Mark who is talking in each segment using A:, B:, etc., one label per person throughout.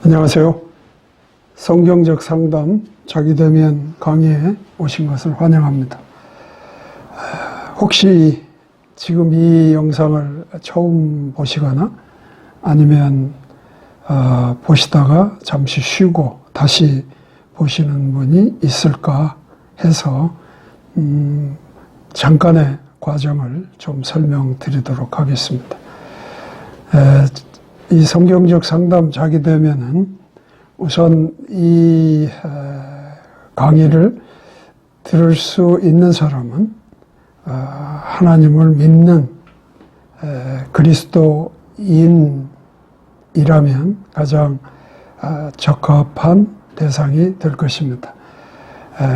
A: 안녕하세요. 성경적 상담 자기대면 강의에 오신 것을 환영합니다. 혹시 지금 이 영상을 처음 보시거나 아니면 보시다가 잠시 쉬고 다시 보시는 분이 있을까 해서 잠깐의 과정을 좀 설명드리도록 하겠습니다. 이 성경적 상담 자기대면은 우선 이 강의를 들을 수 있는 사람은 하나님을 믿는 그리스도인이라면 가장 적합한 대상이 될 것입니다.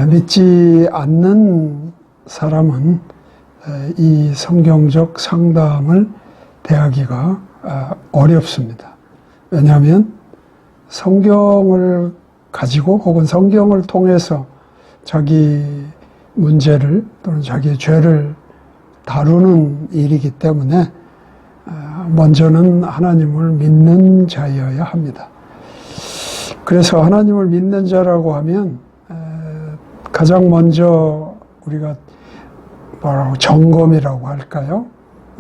A: 믿지 않는 사람은 이 성경적 상담을 대하기가 어렵습니다. 왜냐하면 성경을 가지고 혹은 성경을 통해서 자기 문제를 또는 자기의 죄를 다루는 일이기 때문에 먼저는 하나님을 믿는 자여야 합니다. 그래서 하나님을 믿는 자라고 하면 가장 먼저 우리가 바로 점검이라고 할까요?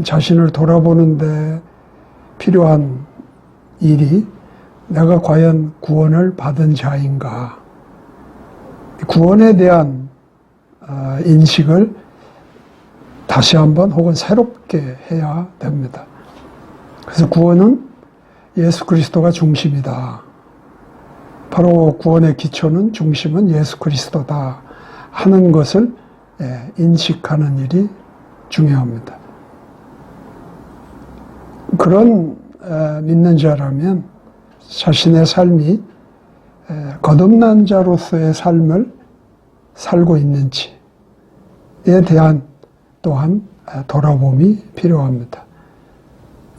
A: 자신을 돌아보는데 필요한 일이 내가 과연 구원을 받은 자인가? 구원에 대한 인식을 다시 한번 혹은 새롭게 해야 됩니다. 그래서 구원은 예수 그리스도가 중심이다. 바로 구원의 기초는 중심은 예수 그리스도다 하는 것을 인식하는 일이 중요합니다. 그런 믿는 자라면 자신의 삶이 거듭난 자로서의 삶을 살고 있는지에 대한 또한 돌아봄이 필요합니다.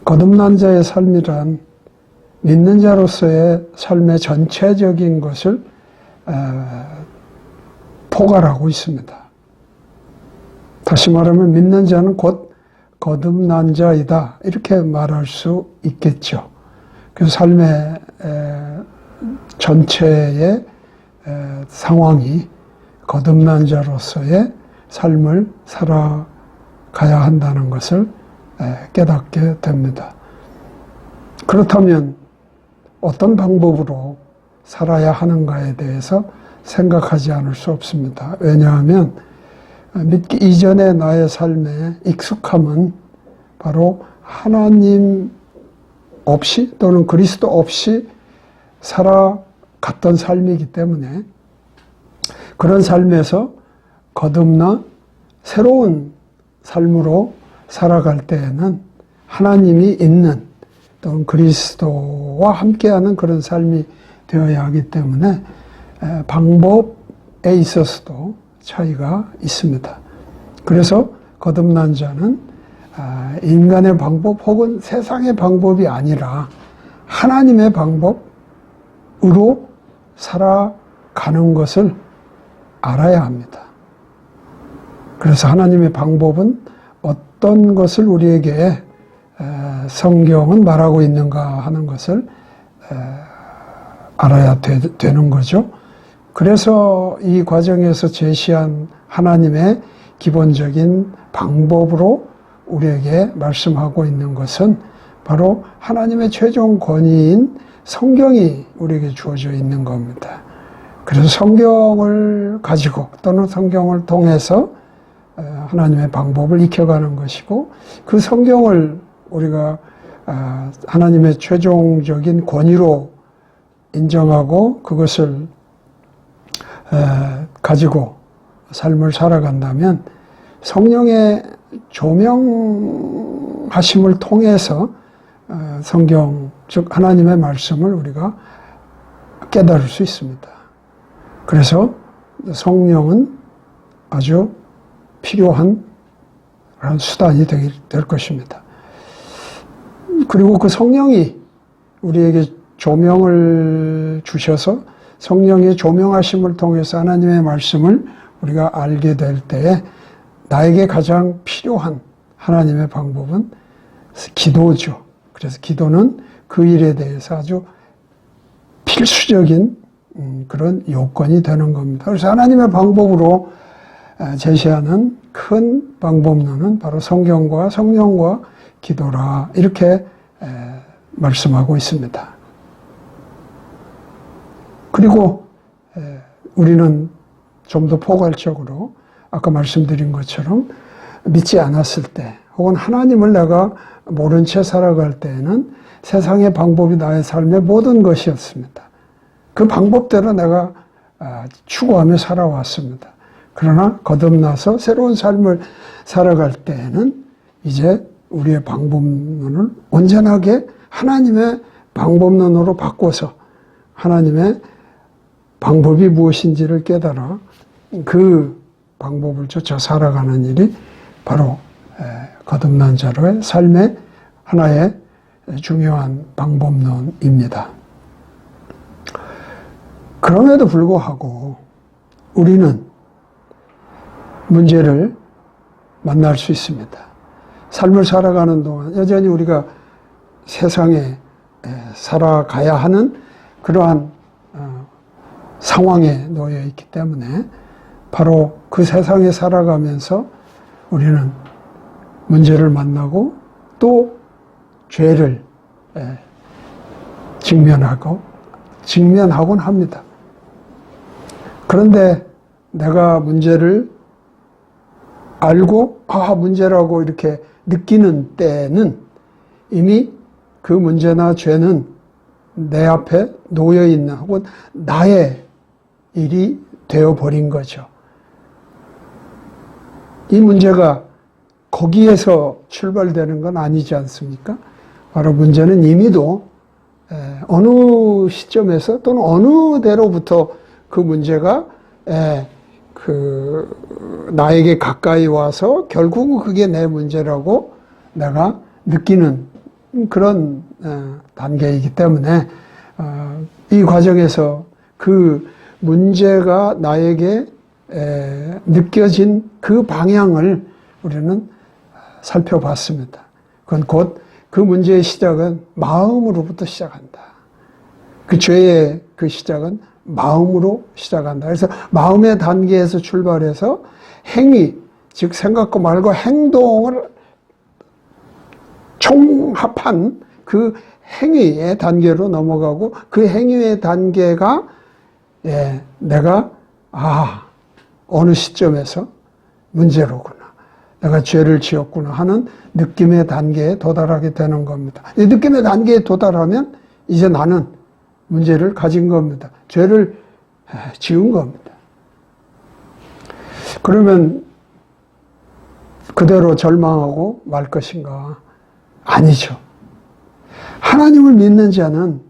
A: 거듭난 자의 삶이란 믿는 자로서의 삶의 전체적인 것을 포괄하고 있습니다. 다시 말하면 믿는 자는 곧 거듭난 자이다 이렇게 말할 수 있겠죠. 그래서 삶의 전체의 상황이 거듭난 자로서의 삶을 살아가야 한다는 것을 깨닫게 됩니다. 그렇다면 어떤 방법으로 살아야 하는가에 대해서 생각하지 않을 수 없습니다. 왜냐하면 믿기 이전의 나의 삶에 익숙함은 바로 하나님 없이 또는 그리스도 없이 살아갔던 삶이기 때문에 그런 삶에서 거듭나 새로운 삶으로 살아갈 때에는 하나님이 있는 또는 그리스도와 함께하는 그런 삶이 되어야 하기 때문에 방법에 있어서도 차이가 있습니다. 그래서 거듭난 자는 인간의 방법 혹은 세상의 방법이 아니라 하나님의 방법으로 살아가는 것을 알아야 합니다. 그래서 하나님의 방법은 어떤 것을 우리에게 성경은 말하고 있는가 하는 것을 알아야 되는 거죠. 그래서 이 과정에서 제시한 하나님의 기본적인 방법으로 우리에게 말씀하고 있는 것은 바로 하나님의 최종 권위인 성경이 우리에게 주어져 있는 겁니다. 그래서 성경을 가지고 또는 성경을 통해서 하나님의 방법을 익혀가는 것이고 그 성경을 우리가 하나님의 최종적인 권위로 인정하고 그것을 가지고 삶을 살아간다면 성령의 조명하심을 통해서 성경, 즉 하나님의 말씀을 우리가 깨달을 수 있습니다. 그래서 성령은 아주 필요한 수단이 될 것입니다. 그리고 그 성령이 우리에게 조명을 주셔서 성령의 조명하심을 통해서 하나님의 말씀을 우리가 알게 될 때에 나에게 가장 필요한 하나님의 방법은 기도죠. 그래서 기도는 그 일에 대해서 아주 필수적인 그런 요건이 되는 겁니다. 그래서 하나님의 방법으로 제시하는 큰 방법론은 바로 성경과 성령과 기도라, 이렇게 말씀하고 있습니다. 그리고 우리는 좀 더 포괄적으로 아까 말씀드린 것처럼 믿지 않았을 때, 혹은 하나님을 내가 모른 채 살아갈 때에는 세상의 방법이 나의 삶의 모든 것이었습니다. 그 방법대로 내가 추구하며 살아왔습니다. 그러나 거듭나서 새로운 삶을 살아갈 때에는 이제 우리의 방법론을 온전하게 하나님의 방법론으로 바꿔서 하나님의 방법이 무엇인지를 깨달아 그 방법을 쫓아 살아가는 일이 바로 거듭난 자로의 삶의 하나의 중요한 방법론입니다. 그럼에도 불구하고 우리는 문제를 만날 수 있습니다. 삶을 살아가는 동안 여전히 우리가 세상에 살아가야 하는 그러한 상황에 놓여 있기 때문에 바로 그 세상에 살아가면서 우리는 문제를 만나고 또 죄를 직면하곤 합니다. 그런데 내가 문제를 알고 문제라고 이렇게 느끼는 때는 이미 그 문제나 죄는 내 앞에 놓여 있는, 혹은 나의 일이 되어버린 거죠. 이 문제가 거기에서 출발되는 건 아니지 않습니까? 바로 문제는 이미도 어느 시점에서 또는 어느 데로부터 그 문제가 나에게 가까이 와서 결국은 그게 내 문제라고 내가 느끼는 그런 단계이기 때문에 이 과정에서 그 문제가 나에게 느껴진 그 방향을 우리는 살펴봤습니다. 그건 곧 그 문제의 시작은 마음으로부터 시작한다. 그 죄의 그 시작은 마음으로 시작한다. 그래서 마음의 단계에서 출발해서 행위, 즉 생각과 말과 행동을 총합한 그 행위의 단계로 넘어가고, 그 행위의 단계가 내가 어느 시점에서 문제로구나, 내가 죄를 지었구나 하는 느낌의 단계에 도달하게 되는 겁니다. 이 느낌의 단계에 도달하면 이제 나는 문제를 가진 겁니다. 죄를 지은 겁니다. 그러면 그대로 절망하고 말 것인가? 아니죠. 하나님을 믿는 자는,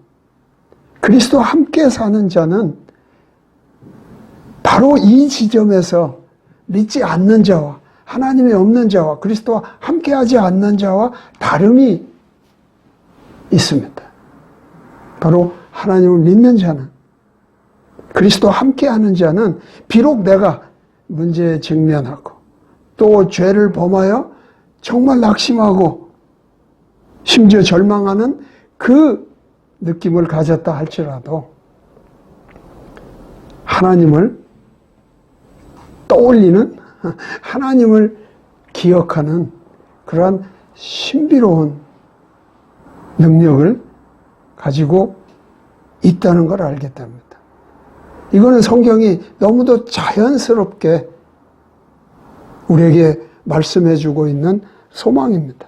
A: 그리스도와 함께 사는 자는 바로 이 지점에서 믿지 않는 자와 하나님이 없는 자와 그리스도와 함께하지 않는 자와 다름이 있습니다. 바로 하나님을 믿는 자는, 그리스도와 함께하는 자는 비록 내가 문제에 직면하고 또 죄를 범하여 정말 낙심하고 심지어 절망하는 그 느낌을 가졌다 할지라도 하나님을 떠올리는, 하나님을 기억하는 그러한 신비로운 능력을 가지고 있다는 걸 알게 됩니다. 이거는 성경이 너무도 자연스럽게 우리에게 말씀해주고 있는 소망입니다.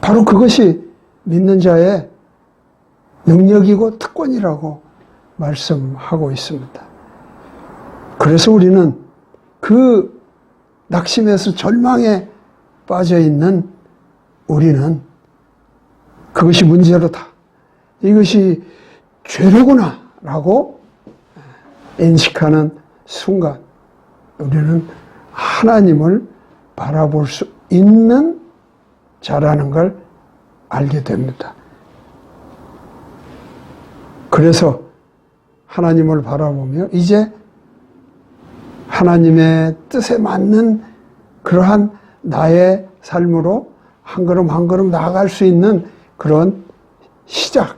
A: 바로 그것이 믿는 자의 능력이고 특권이라고 말씀하고 있습니다. 그래서 우리는 그 낙심에서 절망에 빠져 있는 우리는 그것이 문제로다, 이것이 죄로구나 라고 인식하는 순간 우리는 하나님을 바라볼 수 있는 자라는 걸 알게 됩니다. 그래서 하나님을 바라보며 이제 하나님의 뜻에 맞는 그러한 나의 삶으로 한 걸음 한 걸음 나아갈 수 있는 그런 시작,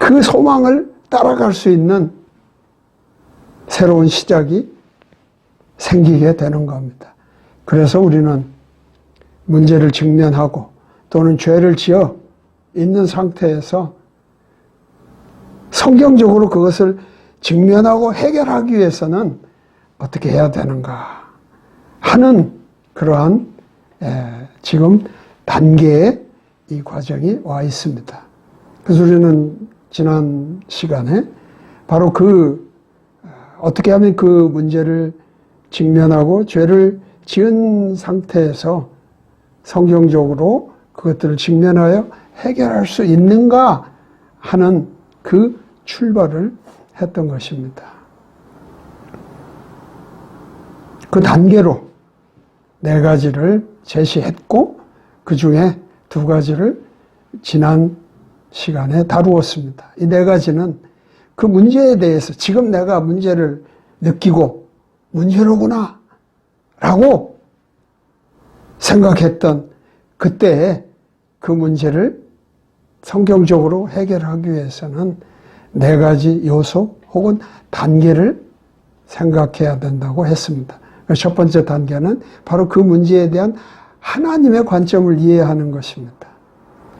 A: 그 소망을 따라갈 수 있는 새로운 시작이 생기게 되는 겁니다. 그래서 우리는 문제를 직면하고 또는 죄를 지어 있는 상태에서 성경적으로 그것을 직면하고 해결하기 위해서는 어떻게 해야 되는가 하는 그러한 지금 단계의 이 과정이 와 있습니다. 그래서 우리는 지난 시간에 바로 어떻게 하면 그 문제를 직면하고 죄를 지은 상태에서 성경적으로 그것들을 직면하여 해결할 수 있는가 하는 그 출발을 했던 것입니다. 그 단계로 4가지를 제시했고 그 중에 2가지를 지난 시간에 다루었습니다. 이 4가지는 그 문제에 대해서 지금 내가 문제를 느끼고 문제로구나 라고 생각했던 그때의 그 문제를 성경적으로 해결하기 위해서는 4가지 요소 혹은 단계를 생각해야 된다고 했습니다. 첫 번째 단계는 바로 그 문제에 대한 하나님의 관점을 이해하는 것입니다.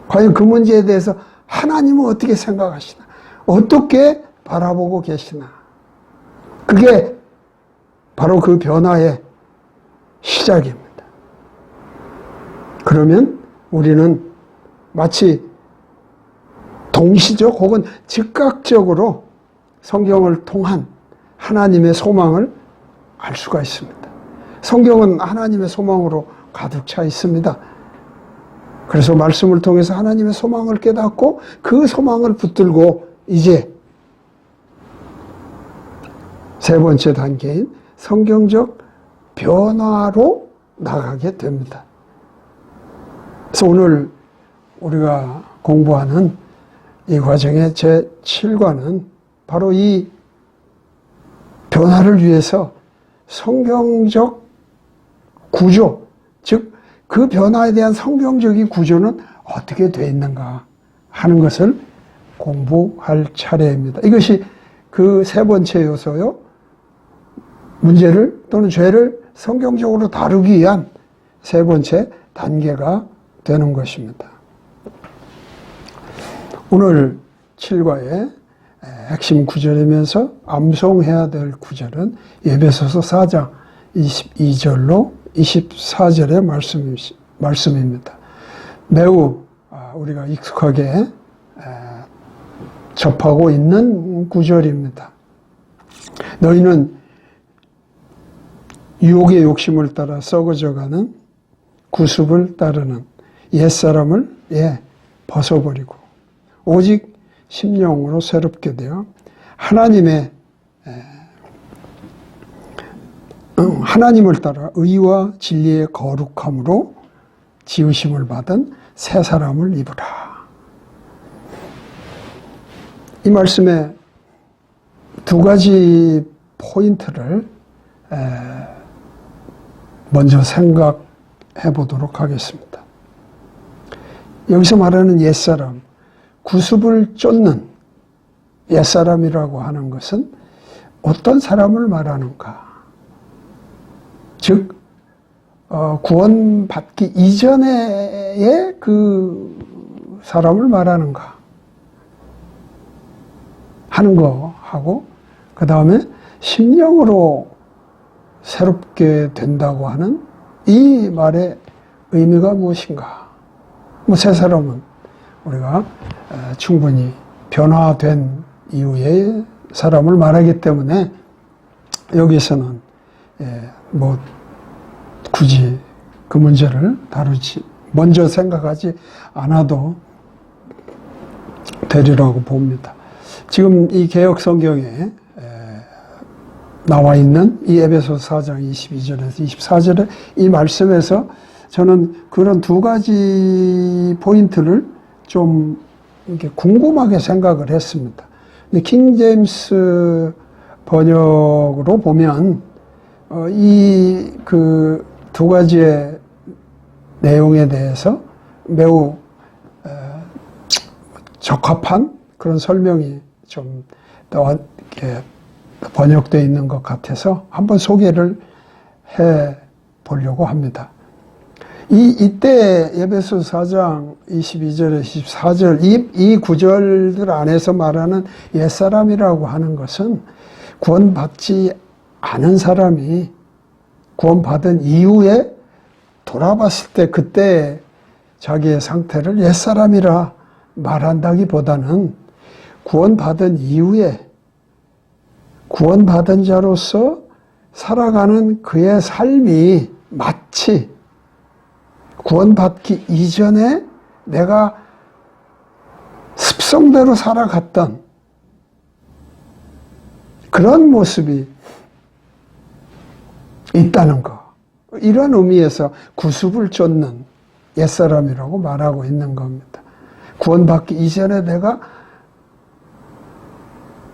A: 과연 그 문제에 대해서 하나님은 어떻게 생각하시나? 어떻게 바라보고 계시나? 그게 바로 그 변화의 시작입니다. 그러면 우리는 마치 동시적 혹은 즉각적으로 성경을 통한 하나님의 소망을 알 수가 있습니다. 성경은 하나님의 소망으로 가득 차 있습니다. 그래서 말씀을 통해서 하나님의 소망을 깨닫고 그 소망을 붙들고 이제 3번째 단계인 성경적 변화로 나가게 됩니다. 그래서 오늘 우리가 공부하는 이 과정의 제7과는 바로 이 변화를 위해서 성경적 구조, 즉 그 변화에 대한 성경적인 구조는 어떻게 되어 있는가 하는 것을 공부할 차례입니다. 이것이 그 3번째 요소요. 문제를 또는 죄를 성경적으로 다루기 위한 3번째 단계가 되는 것입니다. 오늘 7과의 핵심 구절이면서 암송해야 될 구절은 에베소서 4장 22절로 24절의 말씀입니다. 매우 우리가 익숙하게 접하고 있는 구절입니다. 너희는 유혹의 욕심을 따라 썩어져가는 구습을 따르는 옛사람을 벗어버리고 오직 심령으로 새롭게 되어 하나님을 따라 의와 진리의 거룩함으로 지으심을 받은 새 사람을 입으라. 이 말씀에 2가지 포인트를 먼저 생각해 보도록 하겠습니다. 여기서 말하는 옛사람, 구습을 쫓는 옛사람이라고 하는 것은 어떤 사람을 말하는가? 즉 구원받기 이전의 그 사람을 말하는가 하는 거하고 그 다음에 심령으로 새롭게 된다고 하는 이 말의 의미가 무엇인가? 새 사람은 우리가 충분히 변화된 이후의 사람을 말하기 때문에 여기서는 굳이 그 문제를 먼저 생각하지 않아도 되리라고 봅니다. 지금 이 개역 성경에 나와 있는 이 에베소서 4장 22절에서 24절의 이 말씀에서 저는 그런 2가지 포인트를 좀 이렇게 궁금하게 생각을 했습니다. 근데 킹 제임스 번역으로 보면 이 그 2가지의 내용에 대해서 매우 적합한 그런 설명이 좀 더 이렇게 번역되어 있는 것 같아서 한번 소개를 해 보려고 합니다. 이때 에베소서 4장 22절에 24절 이 구절들 안에서 말하는 옛사람이라고 하는 것은 구원받지 않은 사람이 구원받은 이후에 돌아봤을 때 그때 자기의 상태를 옛사람이라 말한다기보다는 구원받은 이후에 구원받은 자로서 살아가는 그의 삶이 마치 구원받기 이전에 내가 습성대로 살아갔던 그런 모습이 있다는 거. 이런 의미에서 구습을 쫓는 옛사람이라고 말하고 있는 겁니다. 구원받기 이전에 내가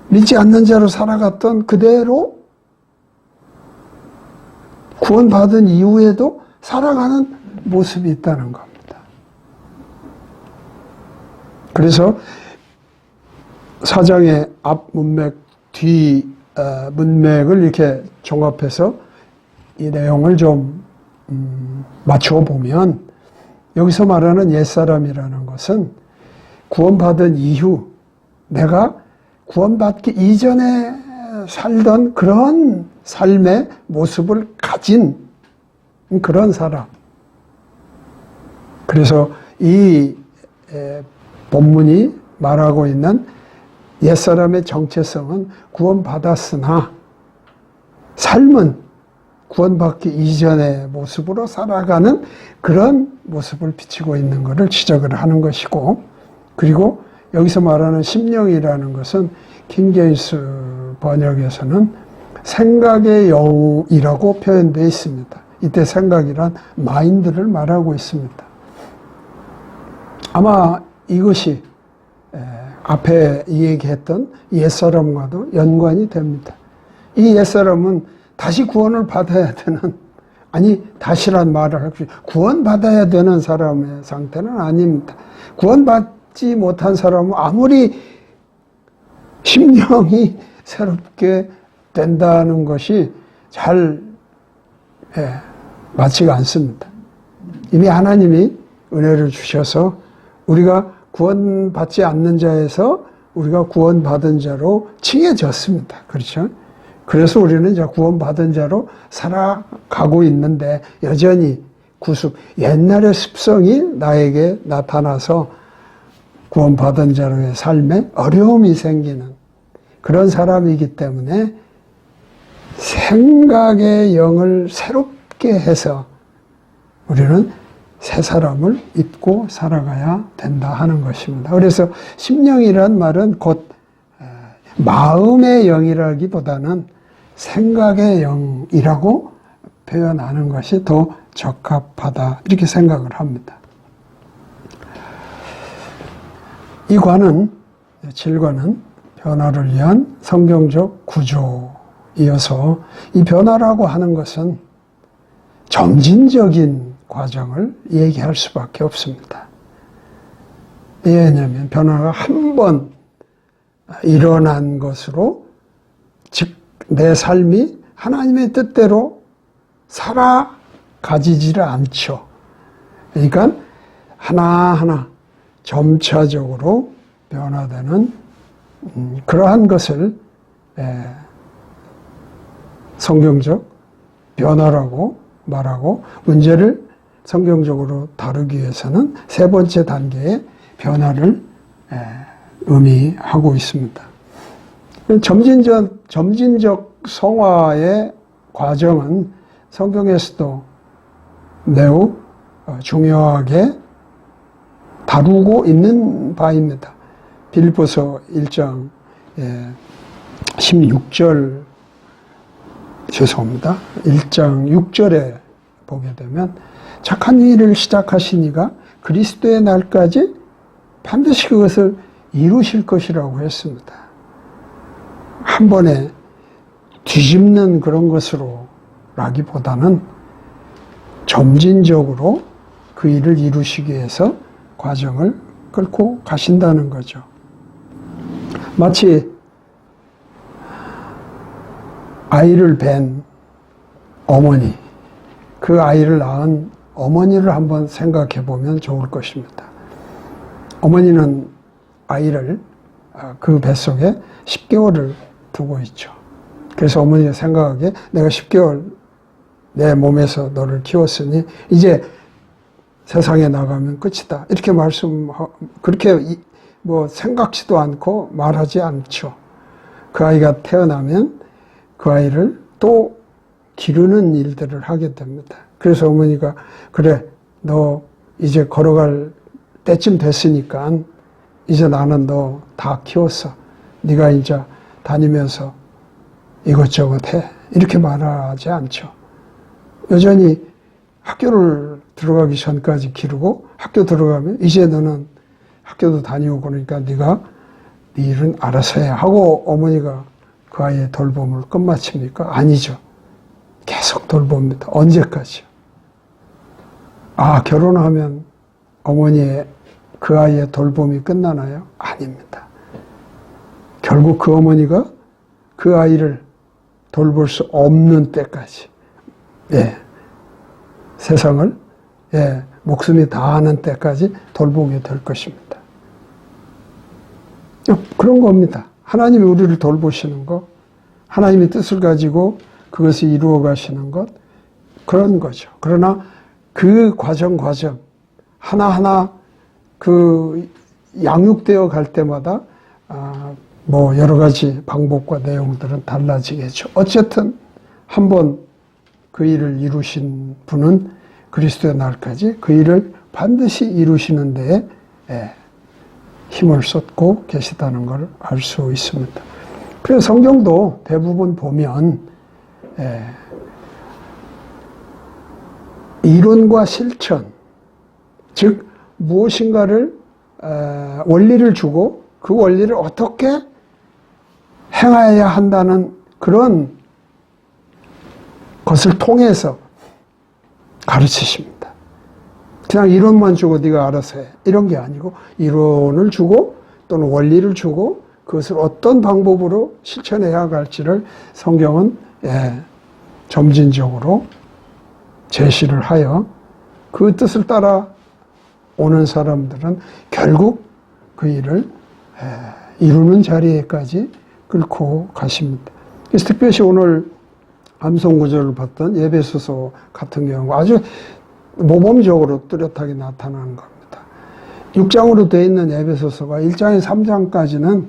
A: 믿지 않는 자로 살아갔던 그대로 구원받은 이후에도 살아가는 모습이 있다는 겁니다. 그래서 4장의 앞 문맥, 뒤 문맥을 이렇게 종합해서 이 내용을 좀 맞추어 보면 여기서 말하는 옛사람이라는 것은 구원받은 이후 내가 구원받기 이전에 살던 그런 삶의 모습을 가진 그런 사람. 그래서 이 본문이 말하고 있는 옛사람의 정체성은 구원받았으나 삶은 구원받기 이전의 모습으로 살아가는 그런 모습을 비추고 있는 것을 지적을 하는 것이고, 그리고 여기서 말하는 심령이라는 것은 킹제임스 번역에서는 생각의 영이라고 표현되어 있습니다. 이때 생각이란 마인드를 말하고 있습니다. 아마 이것이 앞에 얘기했던 옛사람과도 연관이 됩니다. 이 옛사람은 다시 구원을 받아야 되는, 아니 다시란 말을 할 수, 구원받아야 되는 사람의 상태는 아닙니다. 구원받지 못한 사람은 아무리 심령이 새롭게 된다는 것이 잘 맞지가 않습니다. 이미 하나님이 은혜를 주셔서 우리가 구원받지 않는 자에서 우리가 구원받은 자로 칭해졌습니다. 그렇죠? 그래서 우리는 이제 구원받은 자로 살아가고 있는데 여전히 구습, 옛날의 습성이 나에게 나타나서 구원받은 자로의 삶에 어려움이 생기는 그런 사람이기 때문에 생각의 영을 새롭게 해서 우리는 새 사람을 입고 살아가야 된다 하는 것입니다. 그래서 심령이란 말은 곧 마음의 영이라기보다는 생각의 영이라고 표현하는 것이 더 적합하다 이렇게 생각을 합니다. 이 관은 7관은 변화를 위한 성경적 구조이어서 이 변화라고 하는 것은 점진적인 과정을 얘기할 수밖에 없습니다. 왜냐하면 변화가 한 번 일어난 것으로 즉 내 삶이 하나님의 뜻대로 살아가지지를 않죠. 그러니까 하나하나 점차적으로 변화되는 그러한 것을 성경적 변화라고 말하고, 문제를 성경적으로 다루기 위해서는 세 번째 단계의 변화를 의미하고 있습니다. 점진적 성화의 과정은 성경에서도 매우 중요하게 다루고 있는 바입니다. 빌립보서 1장 16절, 죄송합니다. 1장 6절에 보게 되면 착한 일을 시작하신 이가 그리스도의 날까지 반드시 그것을 이루실 것이라고 했습니다. 한 번에 뒤집는 그런 것으로 라기보다는 점진적으로 그 일을 이루시기 위해서 과정을 끌고 가신다는 거죠. 마치 아이를 뵌 어머니, 그 아이를 낳은 어머니를 한번 생각해 보면 좋을 것입니다. 어머니는 아이를 그 뱃속에 10개월을 두고 있죠. 그래서 어머니가 생각하기에 내가 10개월 내 몸에서 너를 키웠으니 이제 세상에 나가면 끝이다. 이렇게 그렇게 뭐 생각지도 않고 말하지 않죠. 그 아이가 태어나면 그 아이를 또 기르는 일들을 하게 됩니다. 그래서 어머니가 그래, 너 이제 걸어갈 때쯤 됐으니까 이제 나는 너 다 키웠어. 네가 이제 다니면서 이것저것 해. 이렇게 말하지 않죠. 여전히 학교를 들어가기 전까지 기르고 학교 들어가면 이제 너는 학교도 다니고 그러니까 네가 네 일은 알아서 해 하고 어머니가 그 아이의 돌봄을 끝마칩니까? 아니죠. 계속 돌봅니다. 언제까지요? 결혼하면 어머니의 그 아이의 돌봄이 끝나나요? 아닙니다. 결국 그 어머니가 그 아이를 돌볼 수 없는 때까지, 세상을, 목숨이 다하는 때까지 돌보게 될 것입니다. 그런 겁니다. 하나님이 우리를 돌보시는 것, 하나님의 뜻을 가지고 그것을 이루어 가시는 것, 그런 거죠. 그러나 그 과정 하나하나 그 양육되어 갈 때마다 뭐 여러 가지 방법과 내용들은 달라지겠죠. 어쨌든 한번 그 일을 이루신 분은 그리스도의 날까지 그 일을 반드시 이루시는 데에 힘을 쏟고 계시다는 걸 알 수 있습니다. 그래서 성경도 대부분 보면 이론과 실천, 즉 무엇인가를 원리를 주고 그 원리를 어떻게 행해야 한다는 그런 것을 통해서 가르치십니다. 그냥 이론만 주고 네가 알아서 해 이런 게 아니고 이론을 주고 또는 원리를 주고 그것을 어떤 방법으로 실천해야 할지를 성경은 점진적으로 제시를 하여 그 뜻을 따라 오는 사람들은 결국 그 일을 이루는 자리에까지 끌고 가십니다. 그래서 특별히 오늘 암송 구절을 봤던 에베소서 같은 경우 아주 모범적으로 뚜렷하게 나타나는 겁니다. 6장으로 되어 있는 에베소서가 1장에서 3장까지는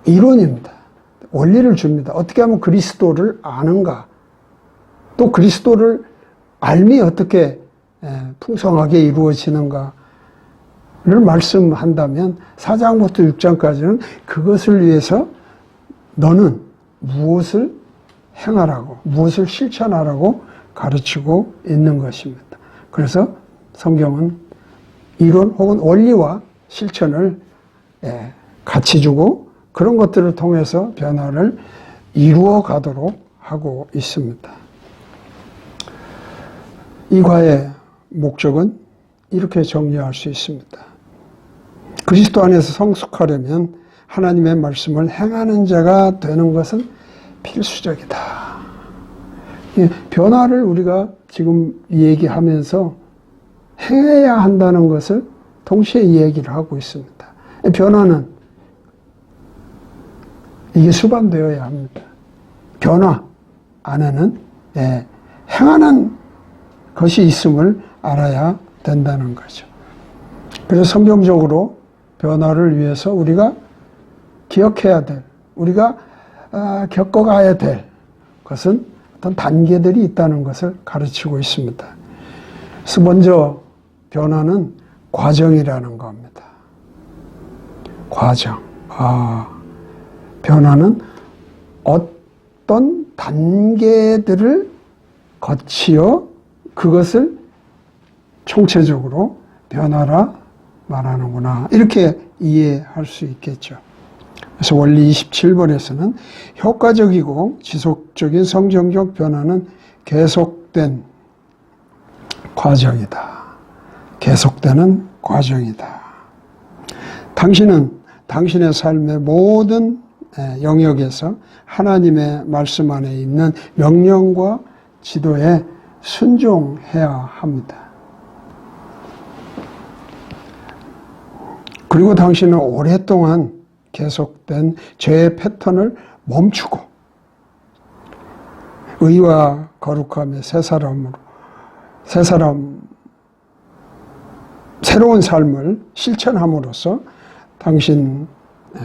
A: 이론입니다. 원리를 줍니다. 어떻게 하면 그리스도를 아는가, 또 그리스도를 알미 어떻게 풍성하게 이루어지는가를 말씀한다면 4장부터 6장까지는 그것을 위해서 너는 무엇을 행하라고, 무엇을 실천하라고 가르치고 있는 것입니다. 그래서 성경은 이론 혹은 원리와 실천을 같이 주고 그런 것들을 통해서 변화를 이루어 가도록 하고 있습니다. 이 과의 목적은 이렇게 정리할 수 있습니다. 그리스도 안에서 성숙하려면 하나님의 말씀을 행하는 자가 되는 것은 필수적이다. 변화를 우리가 지금 얘기하면서 행해야 한다는 것을 동시에 얘기를 하고 있습니다. 변화는 이게 수반되어야 합니다. 변화 안에는 행하는 것이 있음을 알아야 된다는 거죠. 그래서 성경적으로 변화를 위해서 우리가 기억해야 될, 우리가 겪어가야 될 것은 어떤 단계들이 있다는 것을 가르치고 있습니다. 그래서 먼저 변화는 과정이라는 겁니다. 과정. 변화는 어떤 단계들을 거치어 그것을 총체적으로 변화라 말하는구나. 이렇게 이해할 수 있겠죠. 그래서 원리 27번에서는 효과적이고 지속적인 성경적 변화는 계속된 과정이다. 계속되는 과정이다. 당신은 당신의 삶의 모든 영역에서 하나님의 말씀 안에 있는 명령과 지도에 순종해야 합니다. 그리고 당신은 오랫동안 계속된 죄의 패턴을 멈추고 의와 거룩함의 새 사람 새로운 삶을 실천함으로써 당신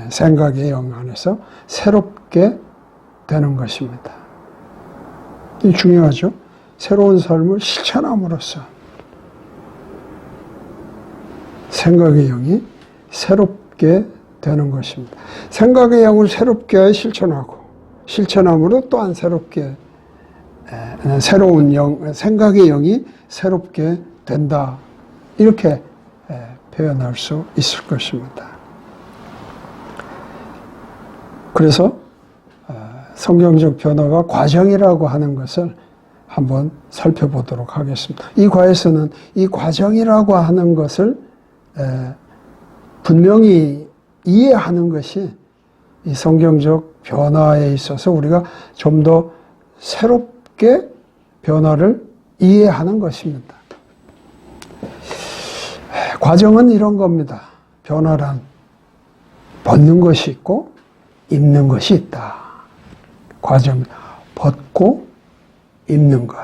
A: 생각의 영 안에서 새롭게 되는 것입니다. 이 중요하죠. 새로운 삶을 실천함으로써 생각의 영이 새롭게 되는 것입니다. 생각의 영을 새롭게 실천하고 실천함으로 또한 새롭게 새로운 생각의 영이 새롭게 된다. 이렇게 표현할 수 있을 것입니다. 그래서 성경적 변화가 과정이라고 하는 것을 한번 살펴보도록 하겠습니다. 이 과에서는 이 과정이라고 하는 것을 분명히 이해하는 것이 이 성경적 변화에 있어서 우리가 좀 더 새롭게 변화를 이해하는 것입니다. 과정은 이런 겁니다. 변화란 벗는 것이 있고 입는 것이 있다. 과정, 벗고 입는 것.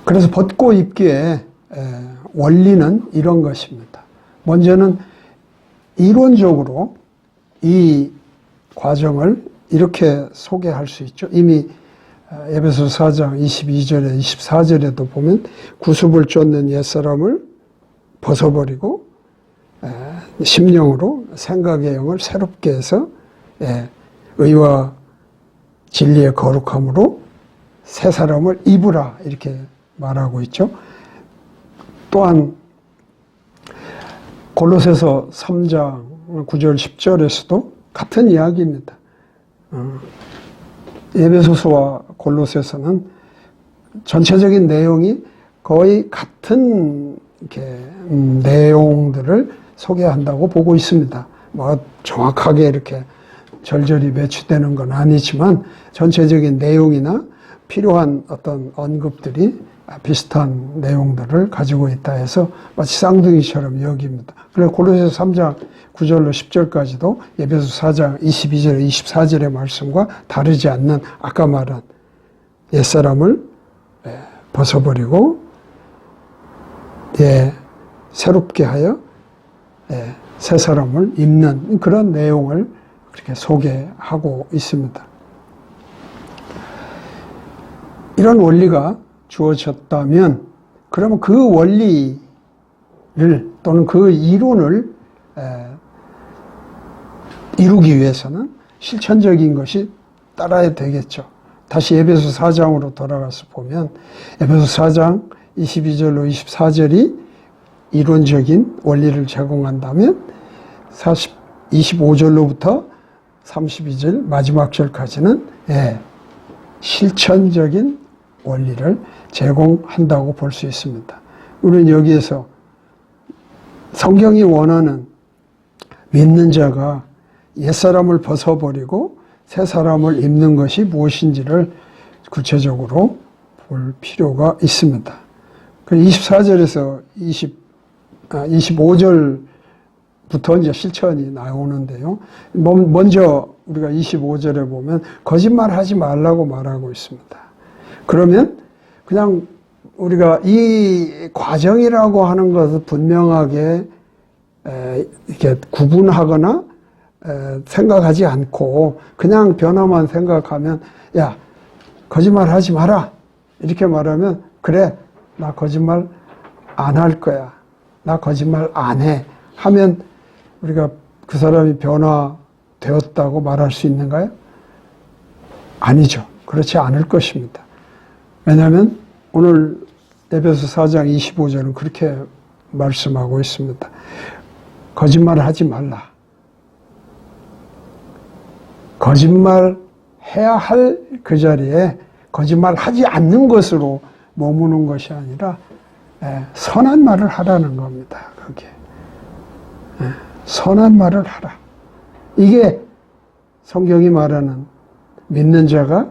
A: 그래서 벗고 입기에 원리는 이런 것입니다. 먼저는 이론적으로 이 과정을 이렇게 소개할 수 있죠. 이미 에베소서 4장 22절에 24절에도 보면 구습을 쫓는 옛사람을 벗어버리고 심령으로 생각의 영을 새롭게 해서 의와 진리의 거룩함으로 새 사람을 입으라 이렇게 말하고 있죠. 또한 골로새서 3장 9절 10절에서도 같은 이야기입니다. 에베소서와 골로새서는 전체적인 내용이 거의 같은 이렇게 내용들을 소개한다고 보고 있습니다. 뭐 정확하게 이렇게 절절히 매치되는 건 아니지만 전체적인 내용이나 필요한 어떤 언급들이 비슷한 내용들을 가지고 있다 해서 마치 쌍둥이처럼 여깁니다. 그래서 골로새서 3장 9절로 10절까지도 에베소 4장 22절, 24절의 말씀과 다르지 않는 아까 말한 옛사람을 벗어버리고 새롭게 하여 새 사람을 입는 그런 내용을 그렇게 소개하고 있습니다. 이런 원리가 주어졌다면 그러면 그 원리를 또는 그 이론을 이루기 위해서는 실천적인 것이 따라야 되겠죠. 다시 에베소 4장으로 돌아가서 보면 에베소 4장 22절로 24절이 이론적인 원리를 제공한다면 25절로부터 32절 마지막 절까지는 실천적인 원리를 제공한다고 볼 수 있습니다. 우리는 여기에서 성경이 원하는 믿는 자가 옛사람을 벗어버리고 새 사람을 입는 것이 무엇인지를 구체적으로 볼 필요가 있습니다. 24절에서 25절부터 이제 실천이 나오는데요. 먼저 우리가 25절에 보면 거짓말하지 말라고 말하고 있습니다. 그러면 그냥 우리가 이 과정이라고 하는 것을 분명하게 이렇게 구분하거나 생각하지 않고 그냥 변화만 생각하면 야 거짓말하지 마라 이렇게 말하면 그래 나 거짓말 안 할 거야 나 거짓말 안 해 하면 우리가 그 사람이 변화되었다고 말할 수 있는가요? 아니죠. 그렇지 않을 것입니다. 왜냐하면 오늘 에베소 4장 25절은 그렇게 말씀하고 있습니다. 거짓말을 하지 말라. 거짓말해야 할 그 자리에 거짓말하지 않는 것으로 머무는 것이 아니라 선한 말을 하라는 겁니다. 그게 선한 말을 하라. 이게 성경이 말하는 믿는 자가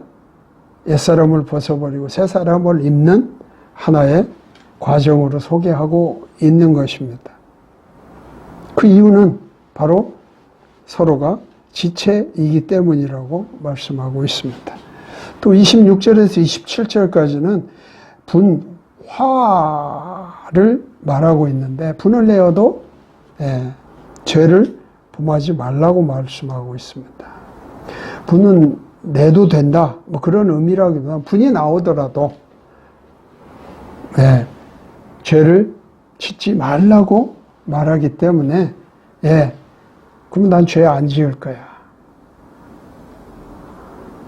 A: 옛사람을 벗어버리고 새 사람을 입는 하나의 과정으로 소개하고 있는 것입니다. 그 이유는 바로 서로가 지체이기 때문이라고 말씀하고 있습니다. 또 26절에서 27절까지는 분화를 말하고 있는데, 분을 내어도 죄를 범하지 말라고 말씀하고 있습니다. 분은 내도 된다, 뭐 그런 의미라기보다는 분이 나오더라도 죄를 짓지 말라고 말하기 때문에 그러면 난 죄 안 지을 거야.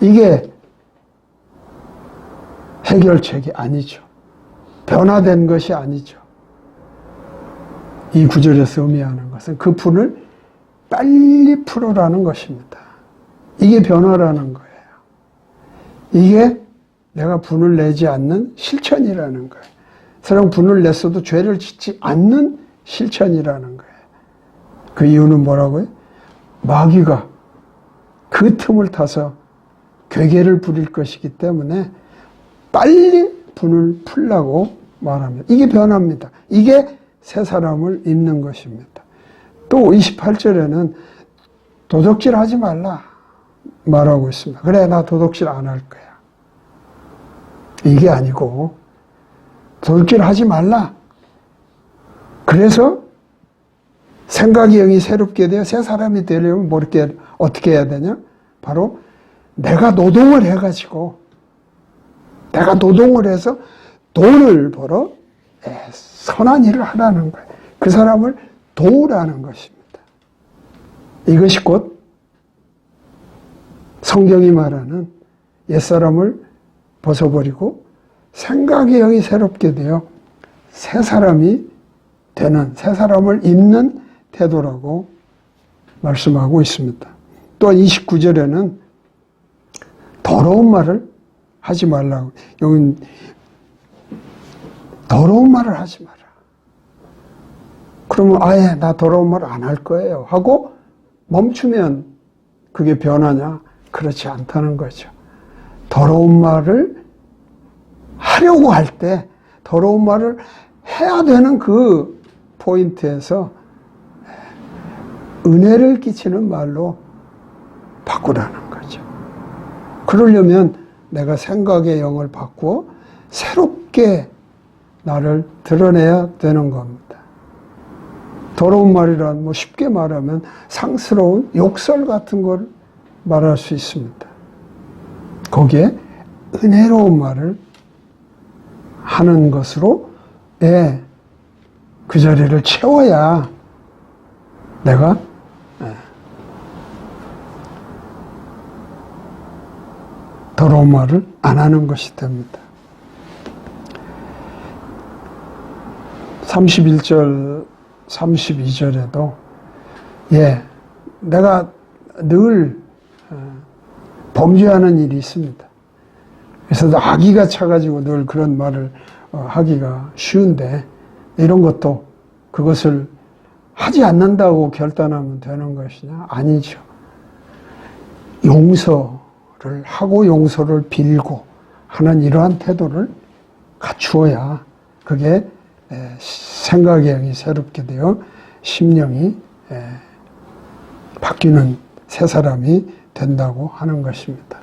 A: 이게 해결책이 아니죠. 변화된 것이 아니죠. 이 구절에서 의미하는 것은 그 분을 빨리 풀어라는 것입니다. 이게 변화라는 거예요. 이게 내가 분을 내지 않는 실천이라는 거예요. 사람 분을 냈어도 죄를 짓지 않는 실천이라는 거예요. 그 이유는 뭐라고요? 마귀가 그 틈을 타서 괴계를 부릴 것이기 때문에 빨리 분을 풀라고 말합니다. 이게 변화입니다. 이게 새 사람을 입는 것입니다. 또 28절에는 도둑질 하지 말라 말하고 있습니다. 그래, 나 도둑질 안 할 거야. 이게 아니고 도둑질 하지 말라. 그래서 생각이 영이 새롭게 되어 새 사람이 되려면 어떻게 해야 되냐? 바로 내가 노동을 해가지고, 내가 노동을 해서 돈을 벌어 선한 일을 하라는 거예요. 그 사람을 도우라는 것입니다. 이것이 곧 성경이 말하는 옛사람을 벗어버리고 생각의 영이 새롭게 되어 새 사람이 되는, 새 사람을 입는 태도라고 말씀하고 있습니다. 또한 29절에는 더러운 말을 하지 말라고. 여기 더러운 말을 하지 마라. 그러면 아예 나 더러운 말 안 할 거예요 하고 멈추면 그게 변하냐? 그렇지 않다는 거죠. 더러운 말을 하려고 할 때 더러운 말을 해야 되는 그 포인트에서 은혜를 끼치는 말로 바꾸라는 거죠. 그러려면 내가 생각의 영을 바꾸어 새롭게 나를 드러내야 되는 겁니다. 더러운 말이란 뭐 쉽게 말하면 상스러운 욕설 같은 걸 말할 수 있습니다. 거기에 은혜로운 말을 하는 것으로 그 자리를 채워야 내가 더러운 말을 안 하는 것이 됩니다. 31절, 32절에도 내가 늘 범죄하는 일이 있습니다. 그래서 악의가 차가지고 늘 그런 말을 하기가 쉬운데, 이런 것도 그것을 하지 않는다고 결단하면 되는 것이냐? 아니죠. 용서를 하고 용서를 빌고 하는 이러한 태도를 갖추어야 그게 생각의 영이 새롭게 되어 심령이 바뀌는 새 사람이 된다고 하는 것입니다.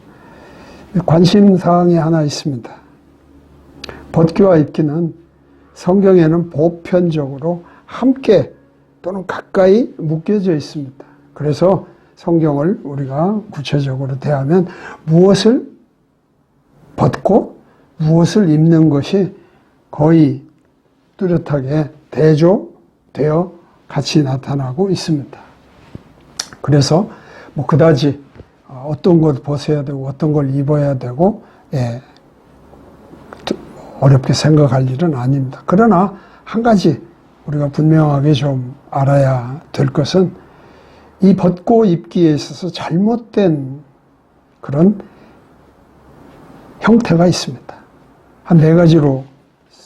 A: 관심사항이 하나 있습니다. 벗기와 입기는 성경에는 보편적으로 함께 또는 가까이 묶여져 있습니다. 그래서 성경을 우리가 구체적으로 대하면 무엇을 벗고 무엇을 입는 것이 거의 뚜렷하게 대조되어 같이 나타나고 있습니다. 그래서 뭐 그다지 어떤 걸 벗어야 되고 어떤 걸 입어야 되고 어렵게 생각할 일은 아닙니다. 그러나 한 가지 우리가 분명하게 좀 알아야 될 것은 이 벗고 입기에 있어서 잘못된 그런 형태가 있습니다. 한 4가지로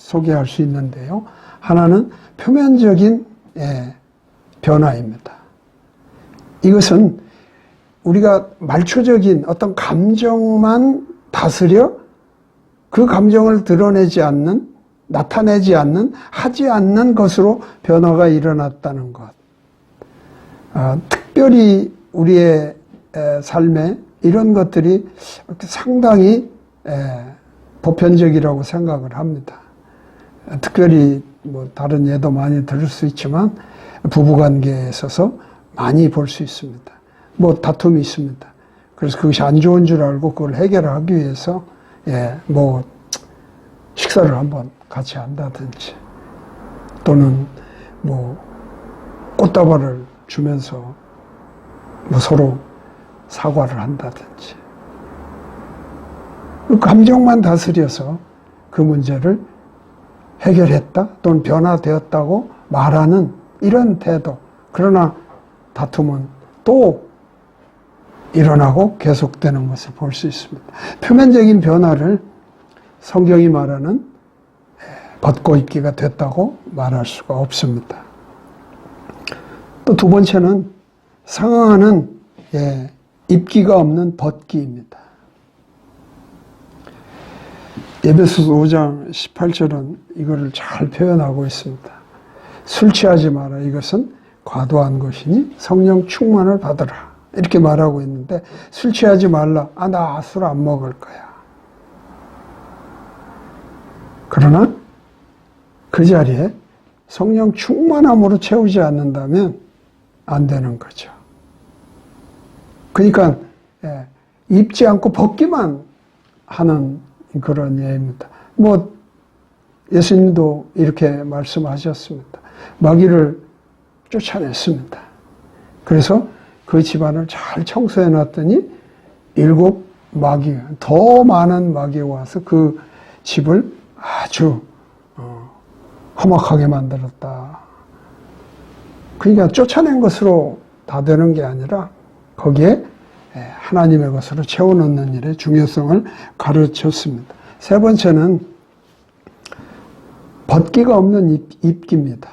A: 소개할 수 있는데요. 하나는 표면적인 변화입니다. 이것은 우리가 말초적인 어떤 감정만 다스려 그 감정을 드러내지 않는, 나타내지 않는, 하지 않는 것으로 변화가 일어났다는 것. 특별히 우리의 삶에 이런 것들이 상당히 보편적이라고 생각을 합니다. 특별히 뭐 다른 예도 많이 들을 수 있지만 부부관계에 있어서 많이 볼 수 있습니다. 뭐 다툼이 있습니다. 그래서 그것이 안 좋은 줄 알고 그걸 해결하기 위해서 뭐 식사를 한번 같이 한다든지 또는 뭐 꽃다발을 주면서 뭐 서로 사과를 한다든지 그 감정만 다스려서 그 문제를 해결했다 또는 변화되었다고 말하는 이런 태도. 그러나 다툼은 또 일어나고 계속되는 것을 볼 수 있습니다. 표면적인 변화를 성경이 말하는 벗고 입기가 됐다고 말할 수가 없습니다. 또 두 번째는 상응하는 입기가 없는 벗기입니다. 에베소서 5장 18절은 이거를 잘 표현하고 있습니다. 술 취하지 마라. 이것은 과도한 것이니 성령 충만을 받으라. 이렇게 말하고 있는데 술 취하지 말라. 나 술 안 먹을 거야. 그러나 그 자리에 성령 충만함으로 채우지 않는다면 안 되는 거죠. 그러니까 입지 않고 벗기만 하는 그런 예입니다. 뭐 예수님도 이렇게 말씀하셨습니다. 마귀를 쫓아냈습니다. 그래서 그 집안을 잘 청소해 놨더니 7 마귀가, 더 많은 마귀가 와서 그 집을 아주 험악하게 만들었다. 그러니까 쫓아낸 것으로 다 되는 게 아니라 거기에 하나님의 것으로 채워넣는 일의 중요성을 가르쳤습니다. 세 번째는 벗기가 없는 입기입니다.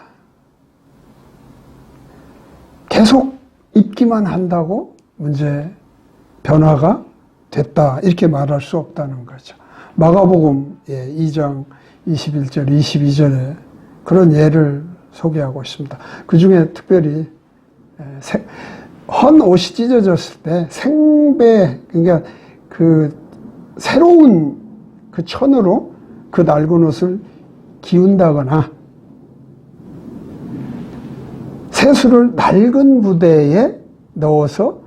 A: 계속 입기만 한다고 문제 변화가 됐다 이렇게 말할 수 없다는 거죠. 마가복음 2장 21절 22절에 그런 예를 소개하고 있습니다. 그 중에 특별히 헌 옷이 찢어졌을 때 생배, 그러니까 그 새로운 그 천으로 그 낡은 옷을 기운다거나 새수를 낡은 부대에 넣어서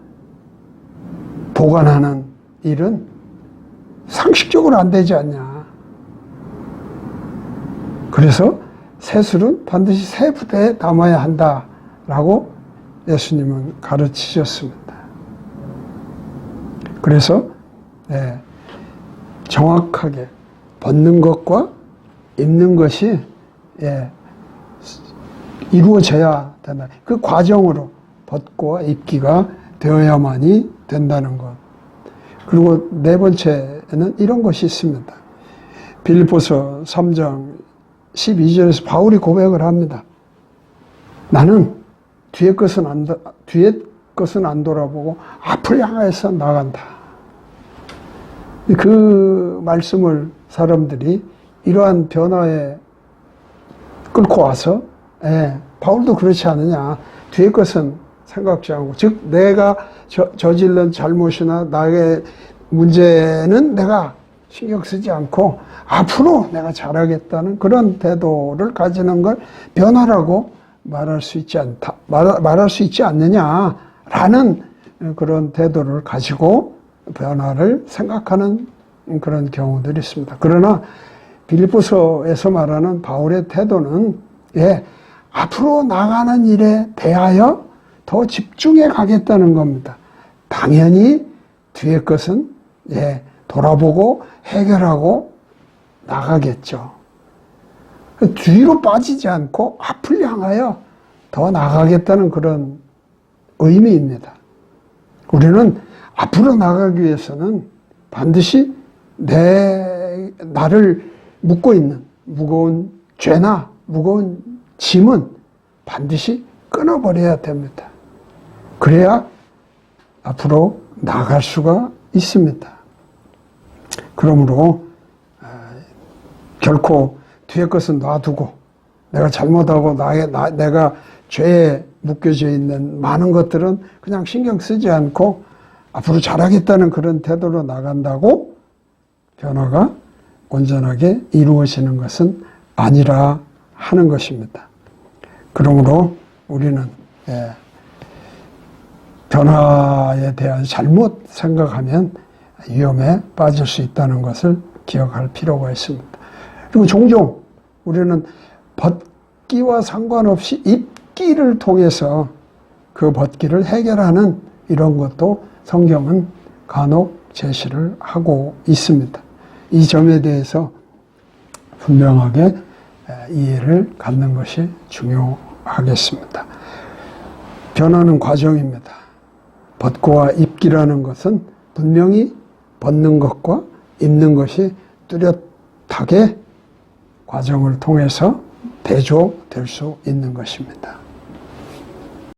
A: 보관하는 일은 상식적으로 안 되지 않냐. 그래서 새술은 반드시 새 부대에 담아야 한다라고 예수님은 가르치셨습니다. 그래서 정확하게 벗는 것과 입는 것이 이루어져야 된다. 그 과정으로 벗고 입기가 되어야만이 된다는 것. 그리고 네 번째는 이런 것이 있습니다. 빌립보서 3장 12절에서 바울이 고백을 합니다. 나는 뒤에 것은 안 돌아보고 앞을 향해서 나간다. 그 말씀을 사람들이 이러한 변화에 끌고 와서 바울도 그렇지 않느냐. 뒤에 것은 생각지 않고, 즉 내가 저질른 잘못이나 나의 문제는 내가 신경 쓰지 않고 앞으로 내가 잘하겠다는 그런 태도를 가지는 걸 변화라고 말할 수 있지 않느냐라는 그런 태도를 가지고 변화를 생각하는 그런 경우들이 있습니다. 그러나 빌립보서에서 말하는 바울의 태도는 앞으로 나가는 일에 대하여 더 집중해 가겠다는 겁니다. 당연히 뒤의 것은 돌아보고 해결하고 나가겠죠. 뒤로 빠지지 않고 앞을 향하여 더 나가겠다는 그런 의미입니다. 우리는 앞으로 나가기 위해서는 반드시 나를 묶고 있는, 무거운 죄나 무거운 짐은 반드시 끊어버려야 됩니다. 그래야 앞으로 나아갈 수가 있습니다. 그러므로 결코 뒤에 것은 놔두고 내가 잘못하고 내가 죄에 묶여져 있는 많은 것들은 그냥 신경 쓰지 않고 앞으로 잘하겠다는 그런 태도로 나간다고 변화가 온전하게 이루어지는 것은 아니라 하는 것입니다. 그러므로 우리는 변화에 대한 잘못 생각하면 위험에 빠질 수 있다는 것을 기억할 필요가 있습니다. 그리고 종종 우리는 벗기와 상관없이 입기를 통해서 그 벗기를 해결하는 이런 것도 성경은 간혹 제시를 하고 있습니다. 이 점에 대해서 분명하게 이해를 갖는 것이 중요하겠습니다. 변화는 과정입니다. 벗고와 입기라는 것은 분명히 벗는 것과 입는 것이 뚜렷하게 과정을 통해서 대조될 수 있는 것입니다.